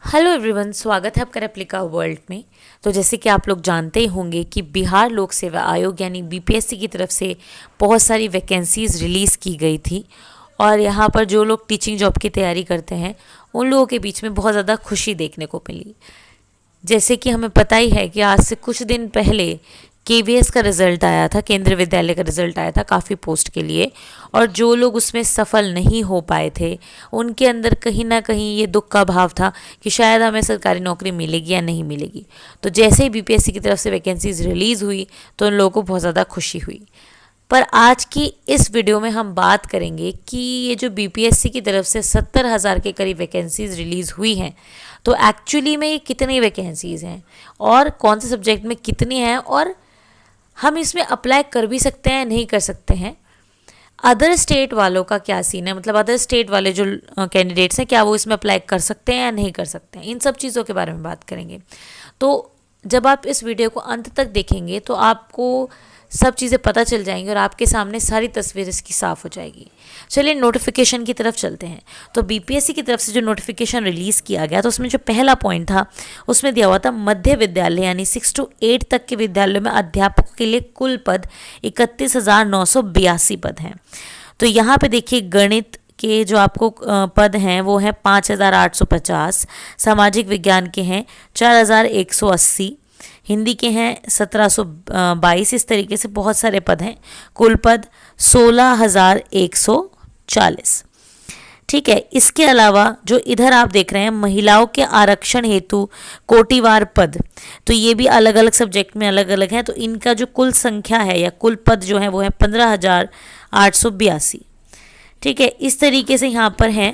Hello everyone, स्वागत है आपका रेप्लिका वर्ल्ड में। तो जैसे कि आप लोग जानते ही होंगे कि बिहार लोक सेवा आयोग यानी बीपीएससी की तरफ से बहुत सारी वैकेंसीज़ रिलीज़ की गई थी और यहाँ पर जो लोग टीचिंग जॉब की तैयारी करते हैं उन लोगों के बीच में बहुत ज़्यादा खुशी देखने को मिली। जैसे कि हमें पता ही है कि आज से कुछ दिन पहले केवीएस का रिज़ल्ट आया था, केंद्रीय विद्यालय का रिज़ल्ट आया था काफ़ी पोस्ट के लिए, और जो लोग उसमें सफल नहीं हो पाए थे उनके अंदर कहीं ना कहीं ये दुख का भाव था कि शायद हमें सरकारी नौकरी मिलेगी या नहीं मिलेगी। तो जैसे ही बीपीएससी की तरफ से वैकेंसीज रिलीज़ हुई तो उन लोगों को बहुत ज़्यादा खुशी हुई। पर आज की इस वीडियो में हम बात करेंगे कि ये जो बीपीएससी की तरफ से 70,000 के करीब वैकेंसीज रिलीज़ हुई हैं, तो एक्चुअली में ये कितनी वैकेंसीज़ हैं और कौन से सब्जेक्ट में कितनी हैं, और हम इसमें अप्लाई कर भी सकते हैं नहीं कर सकते हैं। अदर स्टेट वालों का क्या सीन है, मतलब अदर स्टेट वाले जो कैंडिडेट्स हैं क्या वो इसमें अप्लाई कर सकते हैं या नहीं कर सकते हैं, इन सब चीज़ों के बारे में बात करेंगे। तो जब आप इस वीडियो को अंत तक देखेंगे तो आपको सब चीज़ें पता चल जाएंगी और आपके सामने सारी तस्वीर इसकी साफ़ हो जाएगी। चलिए नोटिफिकेशन की तरफ चलते हैं। तो बीपीएससी की तरफ से जो नोटिफिकेशन रिलीज़ किया गया तो उसमें जो पहला पॉइंट था उसमें दिया हुआ था मध्य विद्यालय यानी 6 to 8 तक के विद्यालयों में अध्यापकों के लिए कुल पद 31,982 पद हैं। तो यहाँ पे देखिए गणित के जो आपको पद हैं वो हैं 5,850, सामाजिक विज्ञान के हैं 4,180, हिंदी के हैं 1,722। इस तरीके से बहुत सारे पद हैं, कुल पद 16,140। ठीक है। इसके अलावा जो इधर आप देख रहे हैं महिलाओं के आरक्षण हेतु कोटिवार पद, तो ये भी अलग अलग सब्जेक्ट में अलग अलग हैं। तो इनका जो कुल संख्या है या कुल पद जो है वो है 15,882। ठीक है, इस तरीके से यहाँ पर हैं।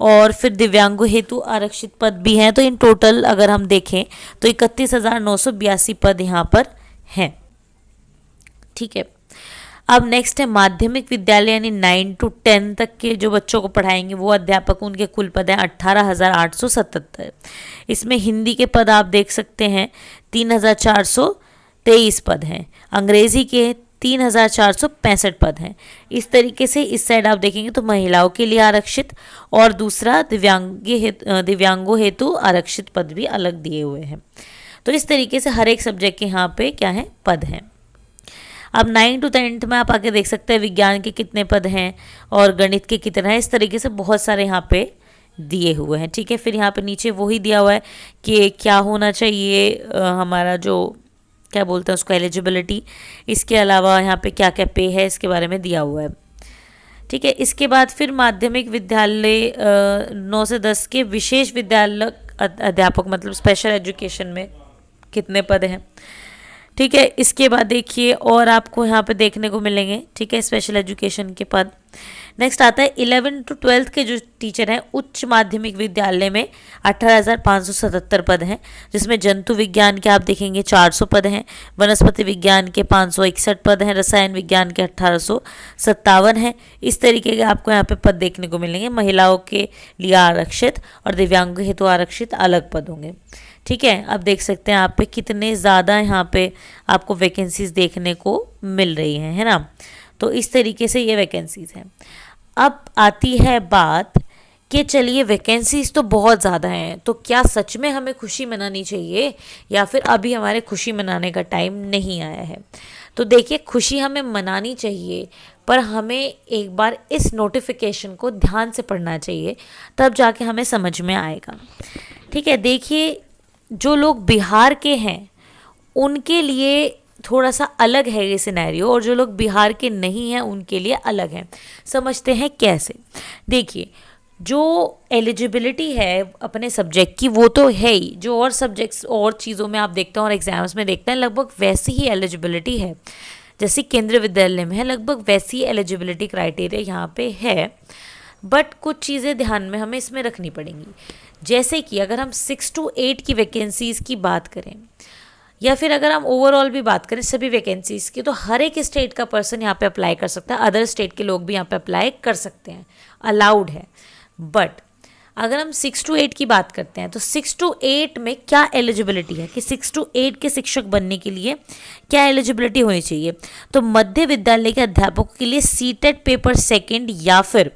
और फिर दिव्यांगों हेतु आरक्षित पद भी हैं। तो इन टोटल अगर हम देखें तो 31,982 पद यहाँ पर हैं। ठीक है। अब नेक्स्ट है माध्यमिक विद्यालय यानी 9 to 10 तक के जो बच्चों को पढ़ाएंगे वो अध्यापक, उनके कुल पद हैं 18,877। इसमें हिंदी के पद आप देख सकते हैं 3,423 पद हैं, अंग्रेजी के 3,465 पद हैं। इस तरीके से इस साइड आप देखेंगे तो महिलाओं के लिए आरक्षित और दूसरा दिव्यांगों हेतु आरक्षित पद भी अलग दिए हुए हैं। तो इस तरीके से हर एक सब्जेक्ट के यहाँ पे क्या है पद हैं। अब 9 to 10 में आप आके देख सकते हैं विज्ञान के कितने पद हैं और गणित के कितने हैं। इस तरीके से बहुत सारे यहाँ पे दिए हुए हैं। ठीक है। फिर यहाँ पे नीचे वही दिया हुआ है कि क्या होना चाहिए हमारा जो क्या बोलते हैं उसको एलिजिबिलिटी, इसके अलावा यहाँ पे क्या क्या पे है इसके बारे में दिया हुआ है। ठीक है। इसके बाद फिर माध्यमिक विद्यालय 9 से 10 के विशेष विद्यालय अध्यापक मतलब स्पेशल एजुकेशन में कितने पद हैं। ठीक है। इसके बाद देखिए और आपको यहाँ पे देखने को मिलेंगे। ठीक है, स्पेशल एजुकेशन के पद। नेक्स्ट आता है 11 to 12 के जो टीचर हैं उच्च माध्यमिक विद्यालय में 18,577 पद हैं, जिसमें जंतु विज्ञान के आप देखेंगे 400 पद हैं, वनस्पति विज्ञान के 561 पद हैं, रसायन विज्ञान के 1,857 हैं। इस तरीके के आपको यहाँ पे पद देखने को मिलेंगे। महिलाओं के लिए आरक्षित और दिव्यांगों हेतु आरक्षित अलग पद होंगे। ठीक है। अब देख सकते हैं आप पे कितने ज़्यादा यहाँ पे आपको वैकेंसीज देखने को मिल रही हैं, है ना। तो इस तरीके से ये वैकेंसीज हैं। अब आती है बात कि चलिए वैकेंसीज तो बहुत ज़्यादा हैं, तो क्या सच में हमें खुशी मनानी चाहिए या फिर अभी हमारे खुशी मनाने का टाइम नहीं आया है। तो देखिए खुशी हमें मनानी चाहिए, पर हमें एक बार इस नोटिफिकेशन को ध्यान से पढ़ना चाहिए, तब जाके हमें समझ में आएगा। ठीक है। देखिए जो लोग बिहार के हैं उनके लिए थोड़ा सा अलग है ये सिनेरियो, और जो लोग बिहार के नहीं हैं उनके लिए अलग है। समझते हैं कैसे। देखिए जो एलिजिबिलिटी है अपने सब्जेक्ट की वो तो है ही, जो और सब्जेक्ट्स और चीज़ों में आप देखते हैं और एग्जाम्स में देखते हैं लगभग वैसी ही एलिजिबिलिटी है जैसे केंद्रीय विद्यालय में है, लगभग वैसी एलिजिबिलिटी क्राइटेरिया यहाँ पे है। बट कुछ चीज़ें ध्यान में हमें इसमें रखनी पड़ेंगी, जैसे कि अगर हम 6 to 8 की वैकेंसीज़ की बात करें या फिर अगर हम ओवरऑल भी बात करें सभी वैकेंसीज़ की, तो हर एक स्टेट का पर्सन यहाँ पे अप्लाई कर सकता है, अदर स्टेट के लोग भी यहाँ पे अप्लाई कर सकते हैं, अलाउड है। बट अगर हम 6 to 8 की बात करते हैं तो 6 to 8 में क्या एलिजिबिलिटी है कि 6 to 8 के शिक्षक बनने के लिए क्या एलिजिबिलिटी होनी चाहिए। तो मध्य विद्यालय के अध्यापकों के लिए सीटेट पेपर सेकेंड या फिर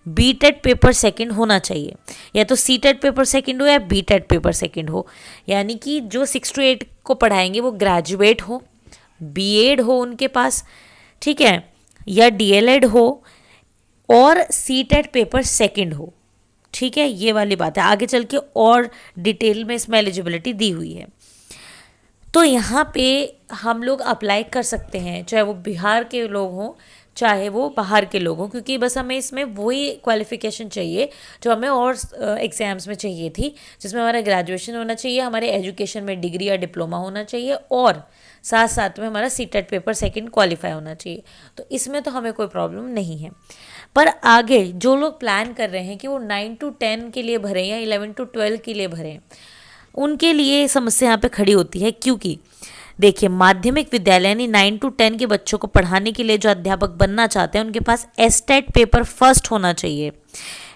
बीटेट पेपर सेकंड होना चाहिए, या तो सीटेट पेपर सेकंड हो या बीटेट पेपर सेकंड हो। यानी कि जो 6 to 8 को पढ़ाएंगे वो ग्रेजुएट हो, बीएड हो उनके पास, ठीक है, या डीएलएड हो, और सीटेट पेपर सेकंड हो। ठीक है, ये वाली बात है। आगे चल के और डिटेल में इसमें एलिजिबिलिटी दी हुई है। तो यहाँ पे हम लोग अप्लाई कर सकते हैं, चाहे वो बिहार के लोग हों चाहे वो बाहर के लोग हों, क्योंकि बस हमें इसमें वही क्वालिफिकेशन चाहिए जो हमें और एग्ज़ाम्स में चाहिए थी, जिसमें हमारा ग्रेजुएशन होना चाहिए, हमारे एजुकेशन में डिग्री या डिप्लोमा होना चाहिए, और साथ साथ में हमारा सीटेट पेपर सेकंड क्वालिफाई होना चाहिए। तो इसमें तो हमें कोई प्रॉब्लम नहीं है। पर आगे जो लोग प्लान कर रहे हैं कि वो 9 to 10 के लिए भरें या 11 to 12 के लिए भरें, उनके लिए समस्या यहाँ पे खड़ी होती है। क्योंकि देखिए, माध्यमिक विद्यालय यानी 9 to 10 के बच्चों को पढ़ाने के लिए जो अध्यापक बनना चाहते हैं उनके पास एस्टेट पेपर फर्स्ट होना चाहिए।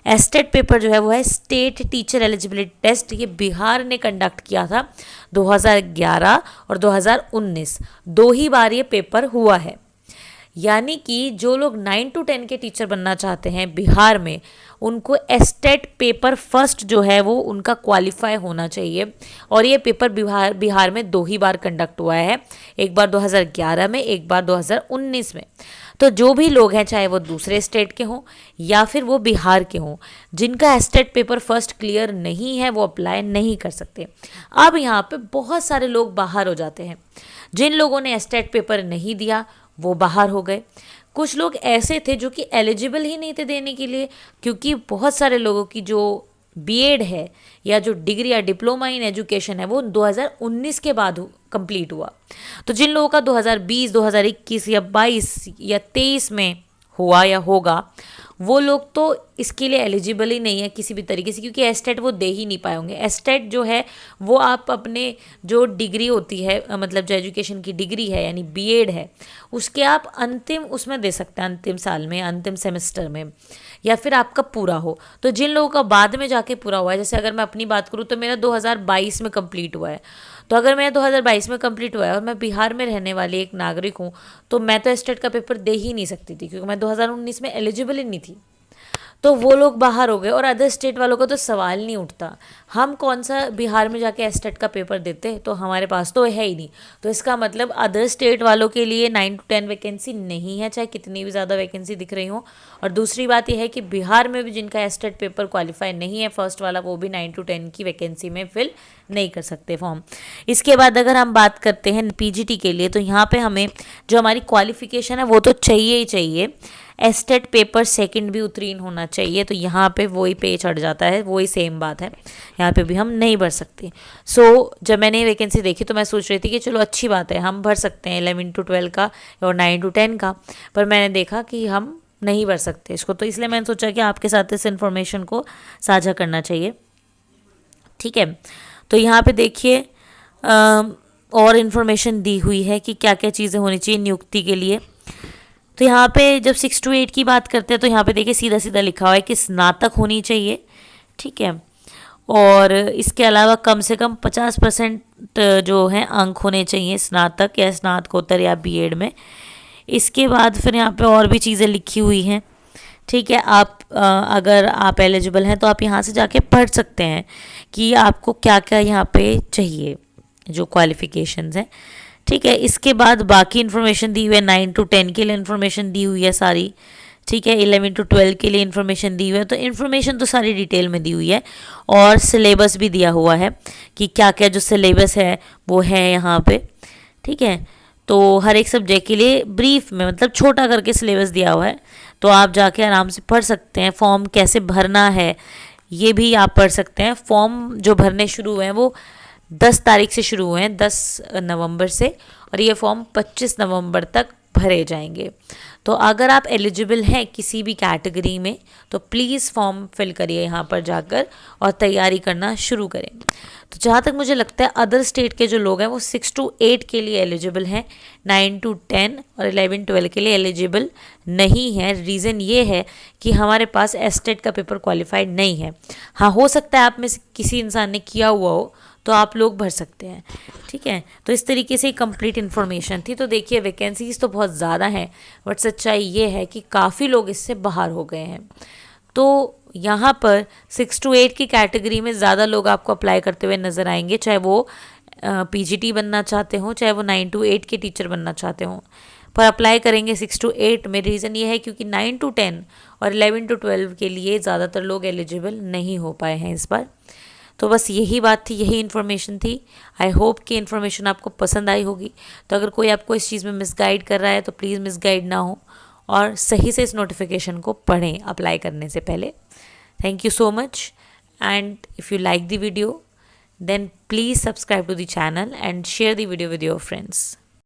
एस्टेट पेपर जो है वो है स्टेट टीचर एलिजिबिलिटी टेस्ट। ये बिहार ने कंडक्ट किया था 2011 और 2019, 2 ही बार ये पेपर हुआ है। यानी कि जो लोग 9 to 10 के टीचर बनना चाहते हैं बिहार में, उनको एस्टेट पेपर फर्स्ट जो है वो उनका क्वालिफाई होना चाहिए। और ये पेपर बिहार में 2 ही बार कंडक्ट हुआ है, एक बार 2011 में, एक बार 2019 में। तो जो भी लोग हैं, चाहे वो दूसरे स्टेट के हों या फिर वो बिहार के हों, जिनका एस्टेट पेपर फर्स्ट क्लियर नहीं है वो अप्लाई नहीं कर सकते। अब यहाँ पे बहुत सारे लोग बाहर हो जाते हैं। जिन लोगों ने एस्टेट पेपर नहीं दिया वो बाहर हो गए। कुछ लोग ऐसे थे जो कि एलिजिबल ही नहीं थे देने के लिए, क्योंकि बहुत सारे लोगों की जो बीएड है या जो डिग्री या डिप्लोमा इन एजुकेशन है वो 2019 के बाद कंप्लीट हुआ। तो जिन लोगों का 2020, 2021 या 22 या 23 में हुआ या होगा, वो लोग तो इसके लिए एलिजिबल ही नहीं है किसी भी तरीके से, क्योंकि एस्टेट वो दे ही नहीं पाए होंगे। एस्टेट जो है वो आप अपने जो डिग्री होती है, मतलब जो एजुकेशन की डिग्री है यानी बीएड है, उसके आप अंतिम उसमें दे सकते हैं, अंतिम साल में, अंतिम सेमेस्टर में, या फिर आपका पूरा हो। तो जिन लोगों का बाद में जाके पूरा हुआ है, जैसे अगर मैं अपनी बात करूँ तो मेरा 2022 में कंप्लीट हुआ है। तो अगर मेरा 2022 में कंप्लीट हुआ है और मैं बिहार में रहने वाली एक नागरिक हूँ, तो मैं तो एस्टेट का पेपर दे ही नहीं सकती थी, क्योंकि मैं 2019 में एलिजिबल ही नहीं थी। तो वो लोग बाहर हो गए, और अदर स्टेट वालों का तो सवाल नहीं उठता। हम कौन सा बिहार में जाके एस्टेट का पेपर देते, तो हमारे पास तो है ही नहीं। तो इसका मतलब अदर स्टेट वालों के लिए 9 to 10 वैकेंसी नहीं है, चाहे कितनी भी ज़्यादा वैकेंसी दिख रही हो। और दूसरी बात यह है कि बिहार में भी जिनका एस्टेट पेपर क्वालिफाई नहीं है फर्स्ट वाला, वो भी 9 to 10 की वैकेंसी में फिल नहीं कर सकते फॉर्म। इसके बाद अगर हम बात करते हैं पीजीटी के लिए, तो यहाँ पे हमें जो हमारी क्वालिफिकेशन है वो तो चाहिए ही चाहिए। एस्टेट पेपर सेकंड भी उत्तीर्ण होना चाहिए। तो यहाँ पे वही पे चढ़ जाता है, वही सेम बात है, यहाँ पे भी हम नहीं भर सकते। जब मैंने वैकेंसी देखी तो मैं सोच रही थी कि चलो अच्छी बात है, हम भर सकते हैं 11 to 12 का और 9 to 10 का, पर मैंने देखा कि हम नहीं भर सकते इसको। तो इसलिए मैंने सोचा कि आपके साथ इस इन्फॉर्मेशन को साझा करना चाहिए। ठीक है, तो यहाँ पे देखिए और इन्फॉर्मेशन दी हुई है कि क्या क्या चीज़ें होनी चाहिए नियुक्ति के लिए। तो यहाँ पे जब 6 to 8 की बात करते हैं तो यहाँ पे देखिए सीधा सीधा लिखा हुआ है कि स्नातक होनी चाहिए। ठीक है, और इसके अलावा कम से कम 50% जो है अंक होने चाहिए स्नातक या स्नातकोत्तर या बीएड में। इसके बाद फिर यहाँ पे और भी चीज़ें लिखी हुई हैं। ठीक है, आप अगर आप एलिजिबल हैं तो आप यहाँ से जाके पढ़ सकते हैं कि आपको क्या क्या यहाँ पे चाहिए, जो क्वालिफ़िकेशंस हैं। ठीक है, इसके बाद बाकी इन्फॉर्मेशन दी हुई है। 9 to 10 के लिए इन्फॉर्मेशन दी हुई है सारी। ठीक है, 11 to 12 के लिए इन्फॉर्मेशन दी हुई है। तो इन्फॉर्मेशन तो सारी डिटेल में दी हुई है, और सिलेबस भी दिया हुआ है कि क्या क्या जो सिलेबस है वो है यहाँ पे। ठीक है, तो हर एक सब्जेक्ट के लिए ब्रीफ में, मतलब छोटा करके सिलेबस दिया हुआ है, तो आप जाके आराम से पढ़ सकते हैं। फॉर्म कैसे भरना है ये भी आप पढ़ सकते हैं। फॉर्म जो भरने शुरू हुए हैं वो 10 तारीख से शुरू हुए हैं, 10 नवंबर से, और ये फॉर्म 25 नवंबर तक भरे जाएंगे। तो अगर आप एलिजिबल हैं किसी भी कैटेगरी में तो प्लीज़ फॉर्म फिल करिए यहाँ पर जाकर और तैयारी करना शुरू करें। तो जहाँ तक मुझे लगता है अदर स्टेट के जो लोग हैं वो 6 to 8 के लिए एलिजिबल हैं, 9 to 10 और 11 12 के लिए एलिजिबल नहीं है। रीज़न ये है कि हमारे पास एस्टेट का पेपर क्वालिफाइड नहीं है। हाँ, हो सकता है आप में से किसी इंसान ने किया हुआ हो तो आप लोग भर सकते हैं। ठीक है, तो इस तरीके से कंप्लीट इन्फॉर्मेशन थी। तो देखिए वैकेंसीज तो बहुत ज़्यादा हैं, बट सच्चाई ये है कि काफ़ी लोग इससे बाहर हो गए हैं। तो यहाँ पर 6 to 8 की कैटेगरी में ज़्यादा लोग आपको अप्लाई करते हुए नज़र आएंगे, चाहे वो पीजीटी बनना चाहते हो, चाहे वो 9 to 8 के टीचर बनना चाहते हो, पर अप्लाई करेंगे 6 to 8 में। रीज़न ये है क्योंकि 9 to 10 और 11 to 12 के लिए ज़्यादातर लोग एलिजिबल नहीं हो पाए हैं इस बार। तो बस यही बात थी, यही इन्फॉर्मेशन थी। आई होप कि इन्फॉर्मेशन आपको पसंद आई होगी। तो अगर कोई आपको इस चीज़ में मिसगाइड कर रहा है तो प्लीज़ मिसगाइड ना हो और सही से इस नोटिफिकेशन को पढ़ें अप्लाई करने से पहले। Thank you so much, and if you like the video then please subscribe to the channel and share the video with your friends.